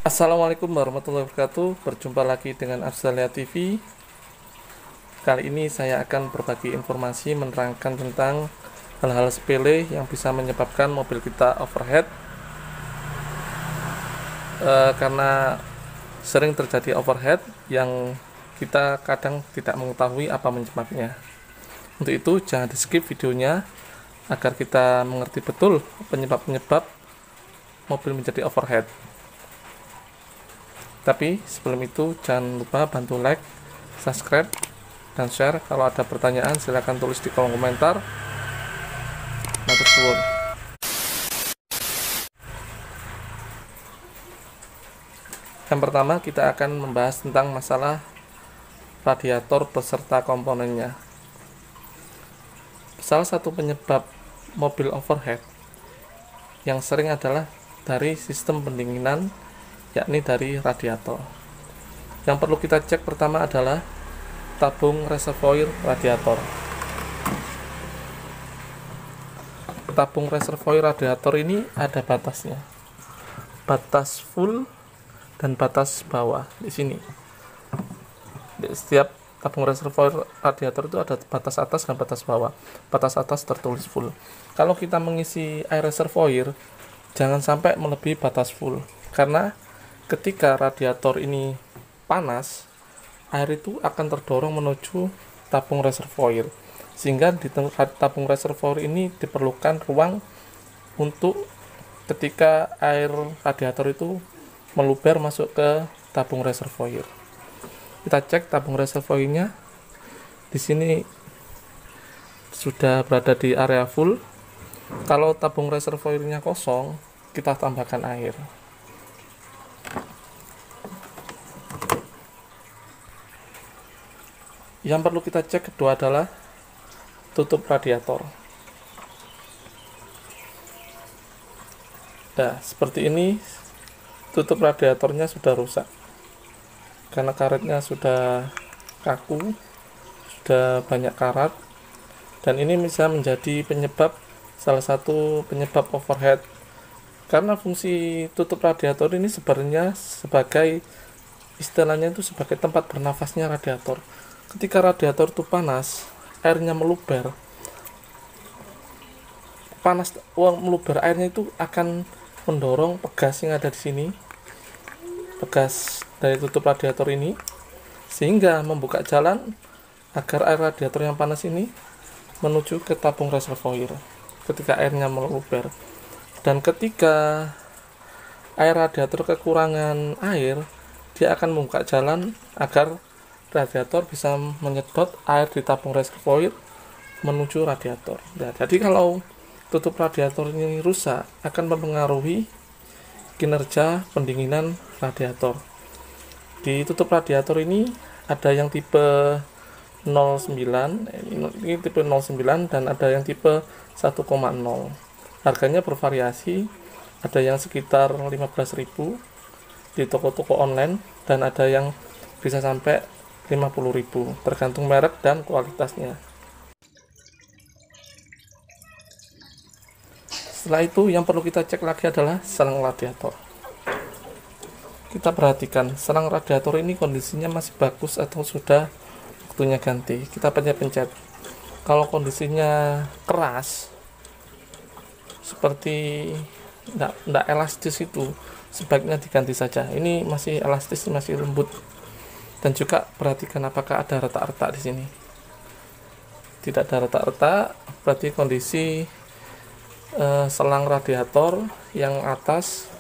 Assalamualaikum warahmatullahi wabarakatuh. Berjumpa lagi dengan Arsalia TV. Kali ini saya akan berbagi informasi menerangkan tentang hal-hal sepele yang bisa menyebabkan mobil kita overheat, karena sering terjadi overheat yang kita kadang tidak mengetahui apa penyebabnya. Untuk itu jangan di skip videonya agar kita mengerti betul penyebab-penyebab mobil menjadi overheat. Tapi sebelum itu jangan lupa bantu like, subscribe, dan share. Kalau ada pertanyaan silahkan tulis di kolom komentar. Matur suwun. Yang pertama kita akan membahas tentang masalah radiator beserta komponennya. Salah satu penyebab mobil overheat yang sering adalah dari sistem pendinginan, yakni dari radiator. Yang perlu kita cek pertama adalah tabung reservoir radiator. Tabung reservoir radiator ini ada batasnya, batas full dan batas bawah di sini. Di setiap tabung reservoir radiator itu ada batas atas dan batas bawah. Batas atas tertulis full. Kalau kita mengisi air reservoir, jangan sampai melebihi batas full, karena ketika radiator ini panas, air itu akan terdorong menuju tabung reservoir, sehingga di tabung reservoir ini diperlukan ruang untuk ketika air radiator itu meluber masuk ke tabung reservoir. Kita cek tabung reservoirnya. Di sini sudah berada di area full. Kalau tabung reservoirnya kosong, kita tambahkan air. Yang perlu kita cek kedua adalah tutup radiator. Nah, seperti ini tutup radiatornya sudah rusak karena karetnya sudah kaku, sudah banyak karat, dan ini bisa menjadi salah satu penyebab overheat, karena fungsi tutup radiator ini sebenarnya sebagai istilahnya itu sebagai tempat bernafasnya radiator. Ketika radiator itu panas, airnya meluber. Meluber airnya itu akan mendorong pegas yang ada di sini, pegas dari tutup radiator ini, sehingga membuka jalan agar air radiator yang panas ini menuju ke tabung reservoir ketika airnya meluber. Dan ketika air radiator kekurangan air, dia akan membuka jalan agar radiator bisa menyedot air di tabung reservoir menuju radiator. Nah, jadi kalau tutup radiator ini rusak, akan mempengaruhi kinerja pendinginan radiator. Di tutup radiator ini ada yang tipe 09, ini tipe 09, dan ada yang tipe 1,0. Harganya bervariasi, ada yang sekitar 15.000 di toko-toko online, dan ada yang bisa sampai 50.000, tergantung merek dan kualitasnya. Setelah itu yang perlu kita cek lagi adalah selang radiator. Kita perhatikan selang radiator ini kondisinya masih bagus atau sudah waktunya ganti. Kita pencet. Kalau kondisinya keras, seperti tidak elastis, itu sebaiknya diganti saja. Ini masih elastis, masih lembut. Dan juga perhatikan apakah ada retak-retak di sini. Tidak ada retak-retak, berarti kondisi selang radiator yang atas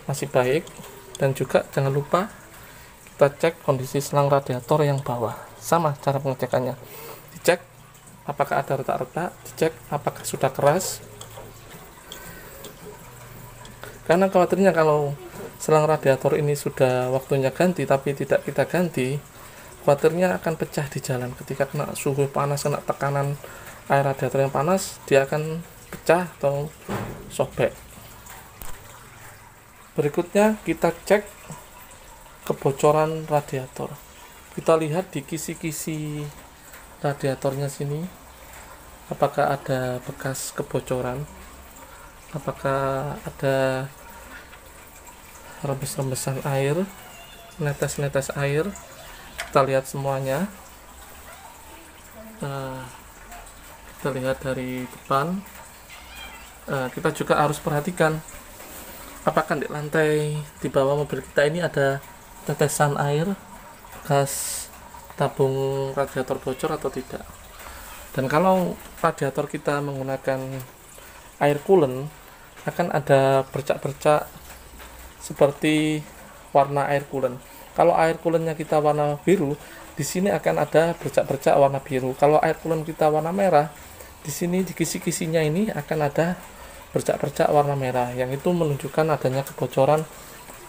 masih baik. Dan juga jangan lupa kita cek kondisi selang radiator yang bawah. Sama cara pengecekannya. Dicek apakah ada retak-retak, dicek apakah sudah keras. Karena khawatirnya kalau selang radiator ini sudah waktunya ganti tapi tidak kita ganti, khawatirnya akan pecah di jalan. Ketika kena suhu panas, kena tekanan air radiator yang panas, dia akan pecah atau sobek. Berikutnya kita cek kebocoran radiator. Kita lihat di kisi-kisi radiatornya sini, apakah ada bekas kebocoran, apakah ada rembes-rembesan air, netes-netes air. Kita lihat semuanya. Kita lihat dari depan. Kita juga harus perhatikan apakah di lantai di bawah mobil kita ini ada tetesan air bekas tabung radiator bocor atau tidak. Dan kalau radiator kita menggunakan air coolant, akan ada bercak-bercak seperti warna air coolant. Kalau air coolantnya kita warna biru, di sini akan ada bercak-bercak warna biru. Kalau air coolant kita warna merah, di sini di kisi-kisinya ini akan ada bercak-bercak warna merah, yang itu menunjukkan adanya kebocoran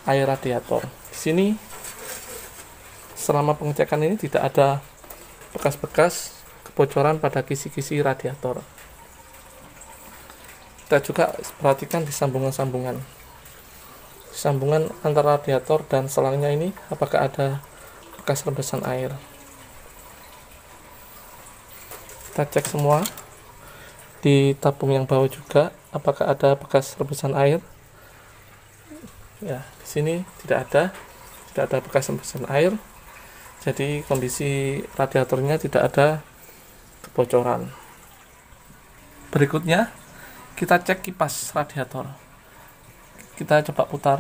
air radiator. Di sini selama pengecekan ini tidak ada bekas-bekas kebocoran pada kisi-kisi radiator. Kita juga perhatikan di sambungan-sambungan antara radiator dan selangnya ini, apakah ada bekas rembesan air. Kita cek semua di tabung yang bawah juga, apakah ada bekas rembesan air. Ya, di sini tidak ada bekas rembesan air. Jadi kondisi radiatornya tidak ada kebocoran. Berikutnya kita cek kipas radiator. Kita coba putar.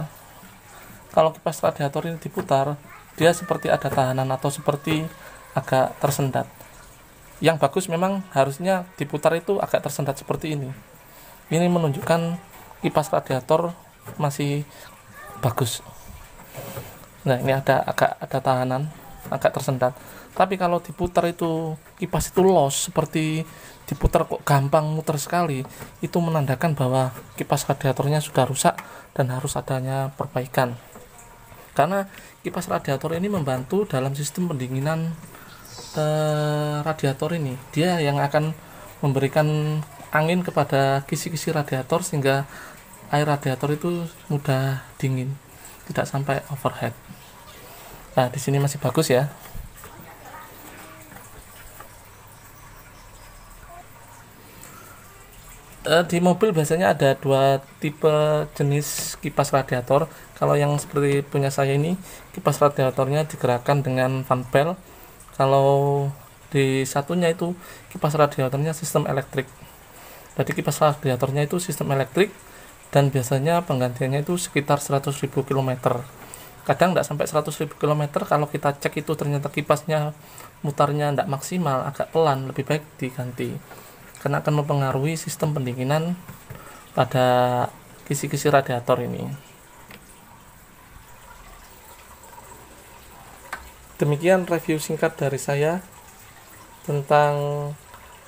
Kalau kipas radiator ini diputar, dia seperti ada tahanan atau seperti agak tersendat. Yang bagus memang harusnya diputar itu agak tersendat seperti ini. Ini menunjukkan kipas radiator masih bagus. Nah, ini agak ada tahanan, agak tersendat. Tapi kalau diputar itu kipas itu los, seperti diputar kok gampang muter sekali, itu menandakan bahwa kipas radiatornya sudah rusak dan harus adanya perbaikan. Karena kipas radiator ini membantu dalam sistem pendinginan radiator ini. Dia yang akan memberikan angin kepada kisi-kisi radiator sehingga air radiator itu mudah dingin, tidak sampai overheat. Nah, di sini masih bagus ya. Di mobil biasanya ada dua tipe jenis kipas radiator. Kalau yang seperti punya saya ini, kipas radiatornya digerakkan dengan fan belt. Kalau di satunya itu kipas radiatornya sistem elektrik. Jadi kipas radiatornya itu sistem elektrik dan biasanya penggantiannya itu sekitar 100.000 km. Kadang tidak sampai 100.000 km. Kalau kita cek itu ternyata kipasnya mutarnya tidak maksimal, agak pelan, lebih baik diganti. Karena akan mempengaruhi sistem pendinginan pada kisi-kisi radiator ini. Demikian review singkat dari saya tentang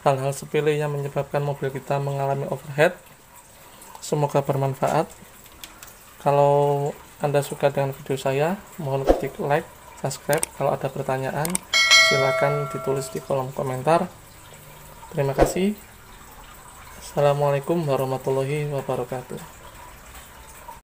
hal-hal sepele yang menyebabkan mobil kita mengalami overheat. Semoga bermanfaat. Kalau Anda suka dengan video saya, mohon klik like, subscribe. Kalau ada pertanyaan, silakan ditulis di kolom komentar. Terima kasih. Assalamualaikum warahmatullahi wabarakatuh.